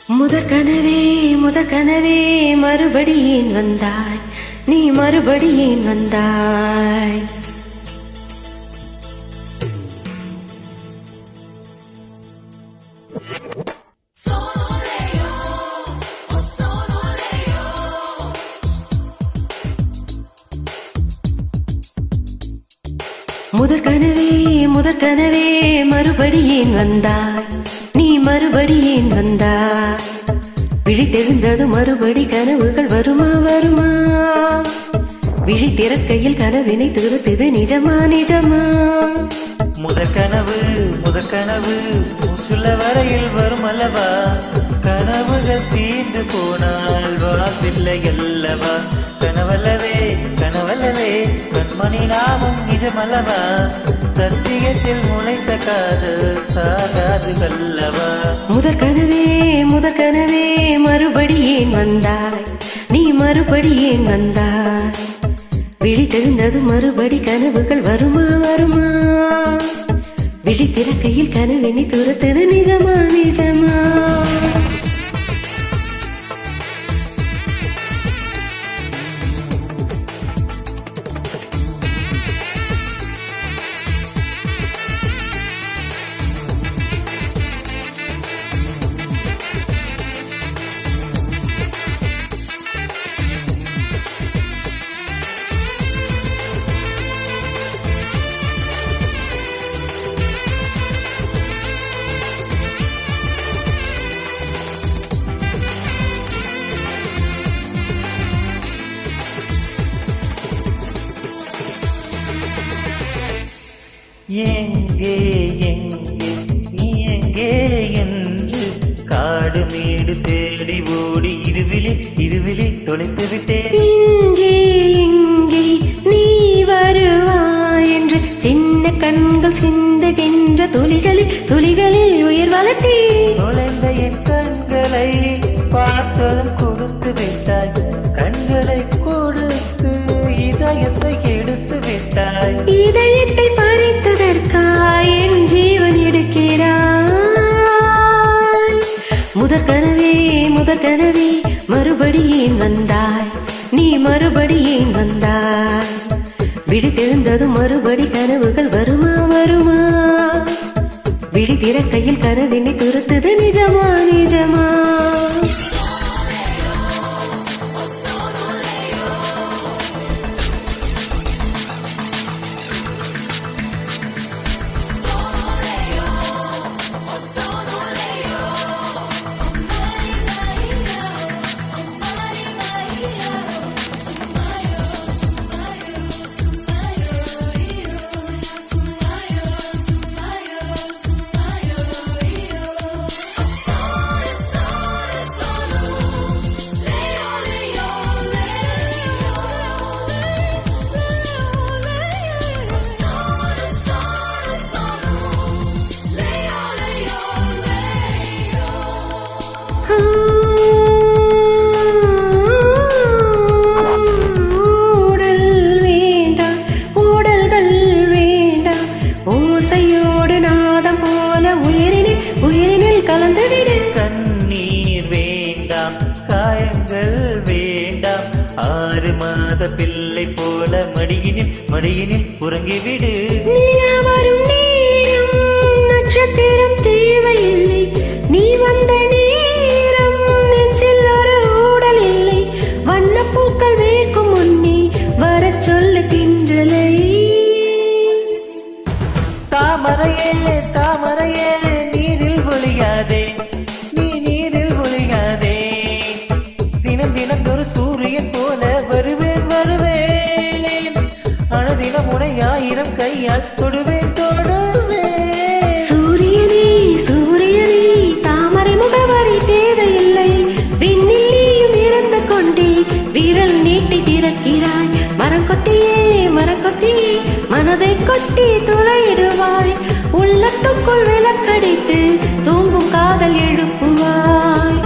முதற்கனவே மறுபடியும் வந்தாய், நீ மறுபடியும் வந்தாய். முதற்கனவே மறுபடியும் வந்தாய், நீ மறுபடியும் வந்தாய். விழித்தெழுந்தது மறுபடி கனவுகள் வருமா வருமா, விழி திறக்கையில் கனவினை திருத்தது நிஜமா நிஜமா. முதற்கனவு மூச்சுள்ள வரையில் வரும் அல்லவா, கனவுகள் தீர்ந்து போனால் வாழ்வில்லை அல்லவா. கனவல்லவே கண்மணி நாமும் நிஜமல்லவா, சத்தியத்தில் முளைத்த காதல் சாகாது அல்லவா. முதற்கனவே மறுபடியும் வந்தாய், நீ மறுபடியும் வந்தாய். விழித்தெழுந்தது மறுபடி கனவுகள் வருமா வருமா, விழி திறக்கையில் கனவினை துரத்தது நிஜமா நிஜமா. எங்கே எங்கே நீ எங்கே என்று காடு மேடு தேடி ஓடி இருவிழி தொலைத்து விட்டேன். இங்கே இங்கே நீ வருவாய் என்று சின்ன கண்கள் சிந்துகின்ற துளிகளில் உயிர் வளர்த்தி நுழைந்த என் கண்களை பார்த்ததும் கொடுத்து விட்டாய், கண்களை கொடுத்து இதயத்தை எடுத்து விட்டாய். இதயத்தை பறித்ததற்காய் என் ஜீவன் எடுக்கிறாய். முதற்கனவே மறுபடியும் வந்தாய், நீ மறுபடியும் வந்தாய். விழித்தெழுந்தது மறுபடி கனவுகள் வருமா வருமா, விழி திறக்கையில் கனவினை துரத்தது நிஜமா நிஜமா. கண்ணீர் வேண்டாம், காயங்கள் வேண்டாம், 6 மாத பிள்ளை போல மடியினில் உறங்கிவிடு. வரும் நேரம் நட்சத்திரம் தேவையில்லை, நீ வந்த நேரம் நெஞ்சில் ஒரு ஊடல் இல்லை. வண்ணப்பூக்கள் வேர்க்கும் முன்னே வர சொல்லு தின்றலை. தாமரையே நீரில் ஒளியாதே, நீ நீரில் ஒளியாதே. தினம் ஒரு சூரியன் போல வருவேன் அனுதினம் உனை 1000 கையால் தொடுவேன். சூரியனே தாமரை முகவரி தேவையில்லை, விண்ணில் நீயும் இறந்து கொண்டே விரல் நீட்டி திறக்கிறாய். மரம் கொத்தியே மனதை கொட்டி துளையிடுவாய். உள்ளத்துக்குள் விளக்கடித்து தூங்கும் காதல் எழுப்புவாய்.